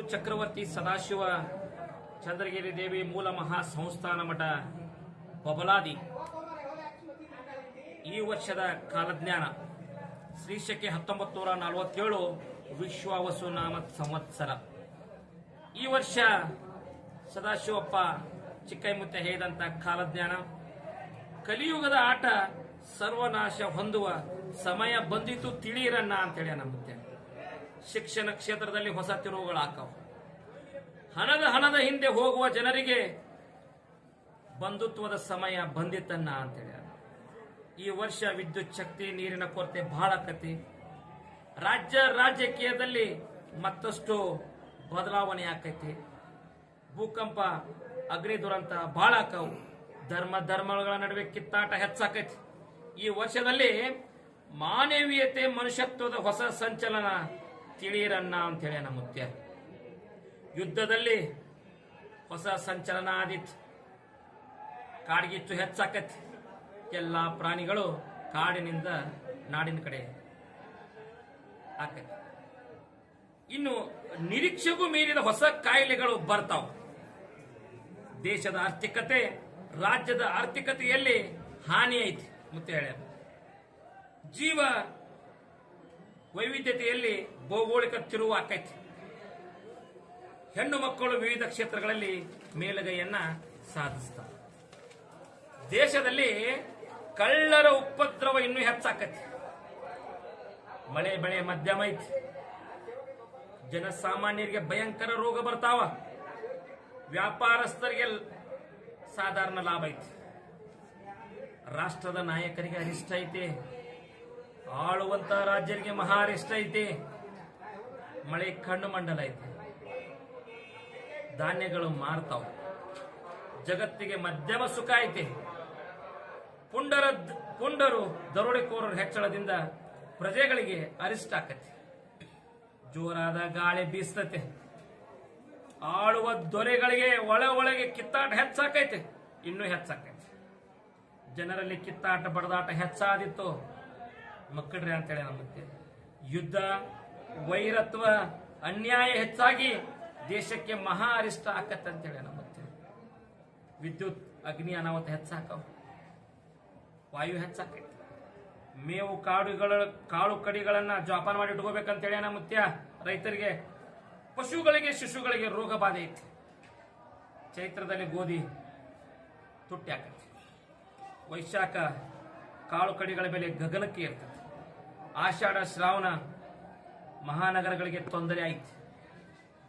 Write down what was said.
ಗುರು ಚಕ್ರವರ್ತಿ ಸದಾಶಿವ ಚಂದ್ರಗಿರಿ ದೇವಿ ಮೂಲ ಮಹಾ ಸಂಸ್ಥಾನ ಮಠ ಬಬಲಾದಿ ಈ ವರ್ಷದ ಕಾಲಜ್ಞಾನ ಶ್ರೀಶಕೆ 1947 ವಿಶ್ವಾವಸು ನಾಮ ಸಂವತ್ಸರ. ಈ ವರ್ಷ ಸದಾಶಿವಪ್ಪ ಚಿಕ್ಕೈಮುತ್ತೆ ಹೇಳಿದಂತ ಕಾಲಜ್ಞಾನ ಕಲಿಯುಗದ ಆಟ ಸರ್ವನಾಶ ಹೊಂದುವ ಸಮಯ ಬಂದಿತು ತಿಳಿಯಿರನ್ನ ಅಂತೇಳಿ ನಮ್ಮತ್ತೆ. ಶಿಕ್ಷಣ ಕ್ಷೇತ್ರದಲ್ಲಿ ಹೊಸ ತಿರುವುಗಳಾಕವು. ಹಣದ ಹಿಂದೆ ಹೋಗುವ ಜನರಿಗೆ ಬಂಧುತ್ವದ ಸಮಯ ಬಂದಿತ್ತನ್ನ ಅಂತೇಳಿ. ಈ ವರ್ಷ ವಿದ್ಯುತ್ ಶಕ್ತಿ ನೀರಿನ ಕೊರತೆ ಬಹಳ ಆಕತಿ. ರಾಜಕೀಯದಲ್ಲಿ ಮತ್ತಷ್ಟು ಬದಲಾವಣೆ ಆಕೈತಿ. ಭೂಕಂಪ ಅಗ್ನಿ ದುರಂತ ಬಹಳ ಆಕವು. ಧರ್ಮಗಳ ನಡುವೆ ಕಿತ್ತಾಟ ಹೆಚ್ಚಾಕೈತಿ. ಈ ವರ್ಷದಲ್ಲಿ ಮಾನವೀಯತೆ ಮನುಷ್ಯತ್ವದ ಹೊಸ ಸಂಚಲನ ತಿಳಿಯಿರನ್ನ ಅಂತೇಳಿ ನಮ್ಮ ಮುತ್ಯ. ಯುದ್ಧದಲ್ಲಿ ಹೊಸ ಸಂಚಲನ ಆದಿತ್ತು. ಕಾಡ್ಗಿಚ್ಚು ಹೆಚ್ಚಾಕೈತಿ. ಎಲ್ಲ ಪ್ರಾಣಿಗಳು ಕಾಡಿನಿಂದ ನಾಡಿನ ಕಡೆ ಆಕೈತಿ. ಇನ್ನು ನಿರೀಕ್ಷೆಗೂ ಮೀರಿದ ಹೊಸ ಕಾಯಿಲೆಗಳು ಬರ್ತಾವ. ದೇಶದ ಆರ್ಥಿಕತೆ ರಾಜ್ಯದ ಆರ್ಥಿಕತೆಯಲ್ಲಿ ಹಾನಿ ಐತಿ ಮುತ್ತೆ ಹೇಳ್ಯಾರ. ಜೀವ ವೈವಿಧ್ಯತೆಯಲ್ಲಿ ಭೌಗೋಳಿಕ ತಿರುವು ಆಕೈತಿ. ಹೆಣ್ಣು ಮಕ್ಕಳು ವಿವಿಧ ಕ್ಷೇತ್ರಗಳಲ್ಲಿ ಮೇಲುಗೈಯನ್ನ ಸಾಧಿಸ್ತಾರೆ. ದೇಶದಲ್ಲಿ ಕಳ್ಳರ ಉಪದ್ರವ ಇನ್ನೂ ಹೆಚ್ಚಾಕತಿ. ಮಳೆ ಬೆಳೆ ಮಧ್ಯಮ ಐತಿ. ಜನಸಾಮಾನ್ಯರಿಗೆ ಭಯಂಕರ ರೋಗ ಬರ್ತಾವ. ವ್ಯಾಪಾರಸ್ಥರಿಗೆ ಸಾಧಾರಣ ಲಾಭ ಐತಿ. ರಾಷ್ಟ್ರದ ನಾಯಕರಿಗೆ ಅರಿಷ್ಟ ಐತಿ. ಆಳುವಂತ ರಾಜ್ಯರಿಗೆ ಮಹಾ ಅರಿಷ್ಟ ಐತಿ. ಮಳೆ ಕಣ್ಣು ಮಂಡಲ ಐತಿ. ಧಾನ್ಯಗಳು ಮಾರ್ತಾವ. ಜಗತ್ತಿಗೆ ಮಧ್ಯಮ ಸುಖ ಐತಿ. ಪುಂಡರು ದರೋಡೆಕೋರರ ಹೆಚ್ಚಳದಿಂದ ಪ್ರಜೆಗಳಿಗೆ ಅರಿಷ್ಟ ಆಕತಿ. ಜೋರಾದ ಗಾಳಿ ಬೀಸ್ತತೆ. ಆಳುವ ದೊರೆಗಳಿಗೆ ಒಳಗೆ ಕಿತ್ತಾಟ ಹೆಚ್ಚಾಕೈತೆ. ಇನ್ನೂ ಹೆಚ್ಚಾಕೈತೆ. ಜನರಲ್ಲಿ ಕಿತ್ತಾಟ ಬಡದಾಟ ಹೆಚ್ಚಾದಿತ್ತು ಮಕ್ಕಳ್ರಿ ಅಂತೇಳಿ ನಮ್ಮತ್ತೆ. ಯುದ್ಧ ವೈರತ್ವ ಅನ್ಯಾಯ ಹೆಚ್ಚಾಗಿ ದೇಶಕ್ಕೆ ಮಹಾ ಅರಿಷ್ಟ ಆಕತ್ತೆ ಅಂತೇಳಿ ನಮ್ಮತ್ತೆ. ವಿದ್ಯುತ್ ಅಗ್ನಿ ಅನಾಹುತ ಹೆಚ್ಚಾಕವು. ವಾಯು ಹೆಚ್ಚಾಕೈತಿ. ಮೇವು ಕಾಳು ಕಡಿಗಳನ್ನ ಜೋಪಾನ ಮಾಡಿ ಇಟ್ಕೋಬೇಕಂತೇಳಿ ಮುತ್ಯ. ರೈತರಿಗೆ ಪಶುಗಳಿಗೆ ಶಿಶುಗಳಿಗೆ ರೋಗ ಬಾಧೆ ಐತಿ. ಚೈತ್ರದಲ್ಲಿ ಗೋಧಿ ತುಟ್ಟಿ ಆಕೈತಿ. ವೈಶಾಖ ಕಾಳು ಕಡಿಗಳ ಬೆಲೆ ಗಗನಕ್ಕೆ ಇರ್ತದೆ. ಆಷಾಢ ಶ್ರಾವಣ ಮಹಾನಗರಗಳಿಗೆ ತೊಂದರೆ ಐತಿ.